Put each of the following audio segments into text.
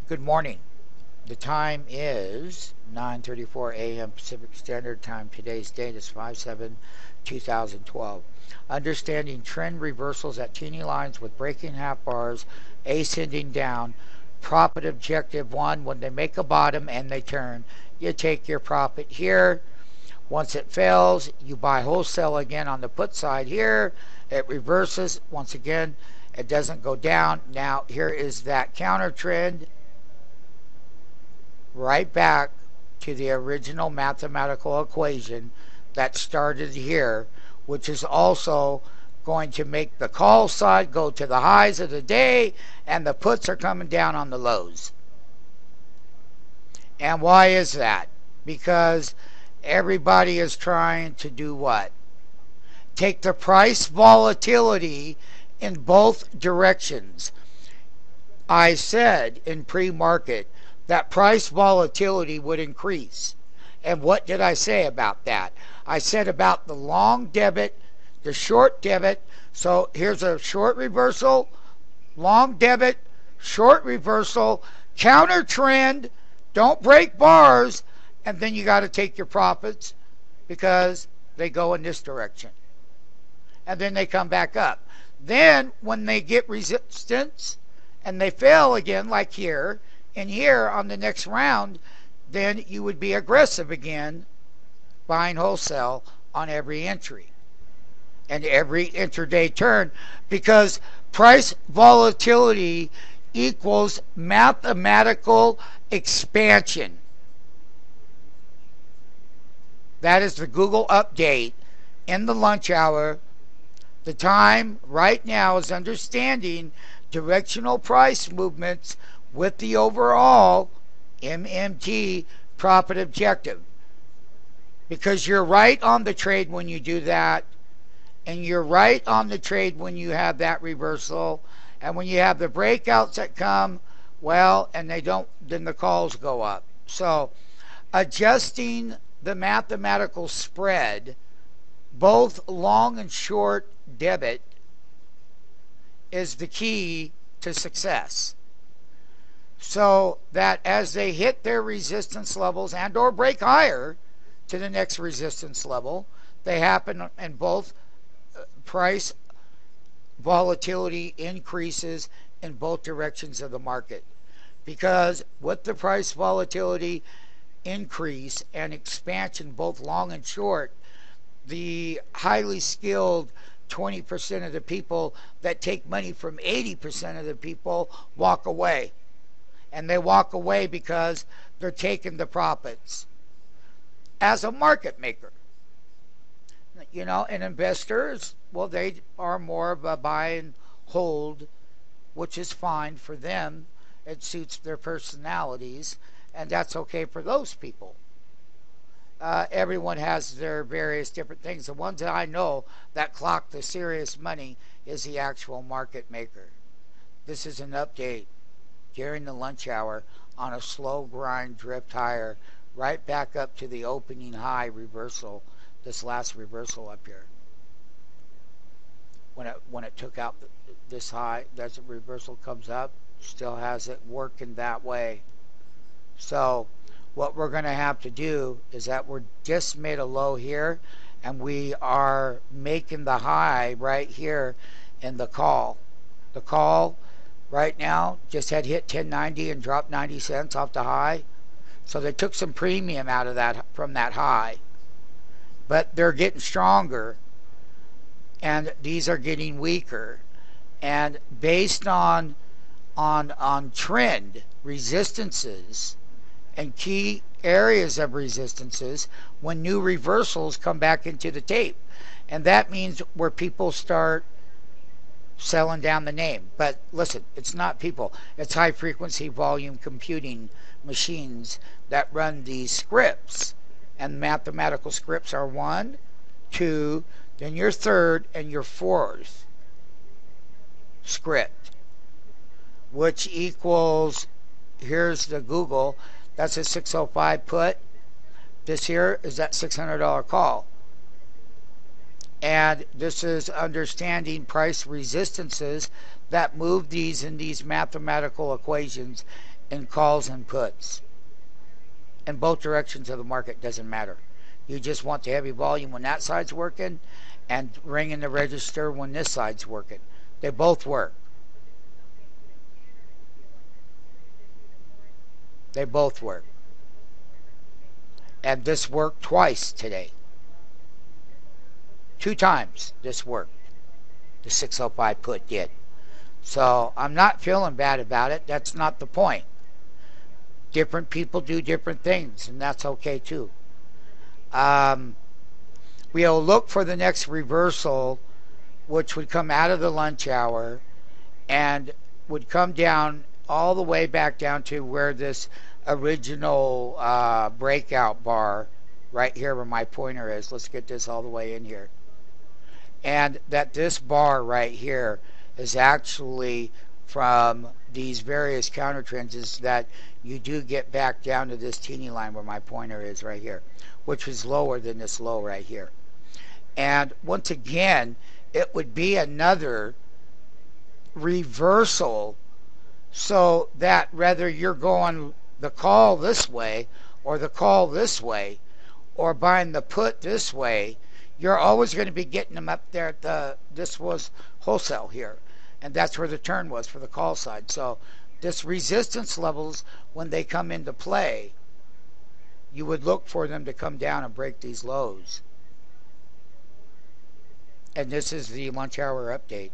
Good morning. The time is 9:34 a.m. Pacific Standard Time. Today's date is 5/7/2012. Understanding trend reversals at teeny lines with breaking half bars, ascending down. Profit objective one, when they make a bottom and they turn, you take your profit here. Once it fails, you buy wholesale again on the put side here. It reverses. Once again, it doesn't go down. Now, here is that counter trend right back to the original mathematical equation that started here, which is also going to make the call side go to the highs of the day, and the puts are coming down on the lows. And why is that? Because everybody is trying to do what? Take the price volatility in both directions. I said in pre-market that price volatility would increase. And what did I say about that? I said about the long debit, the short debit. So here's a short reversal, long debit, short reversal, counter trend, don't break bars, and then you got to take your profits because they go in this direction. And then they come back up. Then when they get resistance and they fail again, like here, and here on the next round, then you would be aggressive again, buying wholesale on every entry and every intraday turn, because price volatility equals mathematical expansion. That is the Google update in the lunch hour. The time right now is understanding directional price movements with the overall MMT profit objective. Because you're right on the trade when you do that, and you're right on the trade when you have that reversal, and when you have the breakouts that come, well, and they don't, then the calls go up. So adjusting the mathematical spread, both long and short debit, is the key to success. So that as they hit their resistance levels and or break higher to the next resistance level, they happen in both price volatility increases in both directions of the market. Because with the price volatility increase and expansion, both long and short, the highly skilled 20% of the people that take money from 80% of the people walk away. And they walk away because they're taking the profits. As a market maker, and investors, well, they are more of a buy and hold, which is fine for them. It suits their personalities, and that's okay for those people. Everyone has their various different things. The ones that I know that clock the serious money is the actual market maker. This is an update during the lunch hour on a slow grind drift higher, right back up to the opening high reversal, this last reversal up here. When it took out this high, as the reversal comes up, still has it working that way. So what we're going to have to do is that we're just made a low here, and we are making the high right here in the call. The call right now just had hit 1090 and dropped 90 cents off the high. So they took some premium out of that from that high. But they're getting stronger, and these are getting weaker. And based on trend resistances and key areas of resistances, when new reversals come back into the tape, and that means where people start selling down the name. But listen, it's not people, it's high frequency volume computing machines that run these scripts. And mathematical scripts are 1, 2, then your third and your fourth script, which equals, here's the Google, that's a 605 put. This here is that $600 call. And this is understanding price resistances that move these in these mathematical equations in calls and puts. In both directions of the market, doesn't matter. You just want the heavy volume when that side's working and ringing the register when this side's working. They both work. They both work. And this worked twice today. 2 times this worked. The 605 put did. So I'm not feeling bad about it. That's not the point. Different people do different things, and that's okay too. We'll look for the next reversal, which would come out of the lunch hour and would come down all the way back down to where this original breakout bar right here where my pointer is. Let's get this all the way in here. And that this bar right here is actually from these various counter trends is that you do get back down to this teeny line where my pointer is right here, which is lower than this low right here. And once again, it would be another reversal, so that whether you're going the call this way or the call this way or buying the put this way, you're always going to be getting them up there at this was wholesale here, and that's where the turn was for the call side. So this resistance levels, when they come into play, you would look for them to come down and break these lows. And this is the lunch hour update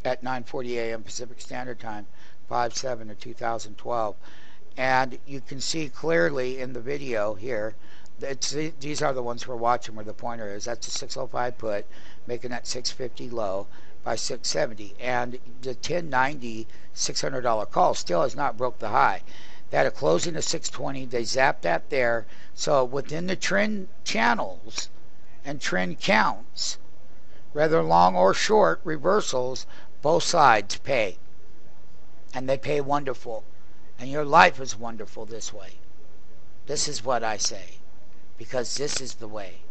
at 9:40 a.m. Pacific Standard Time, 5/7/2012. And you can see clearly in the video here, these are the ones we're watching where the pointer is. That's a 605 put, making that 650 low by 670. And the 1090 $600 call still has not broke the high. They had a closing of 620. They zapped that there. So within the trend channels and trend counts, whether long or short reversals, both sides pay. And they pay wonderful. And your life is wonderful this way. This is what I say. Because this is the way.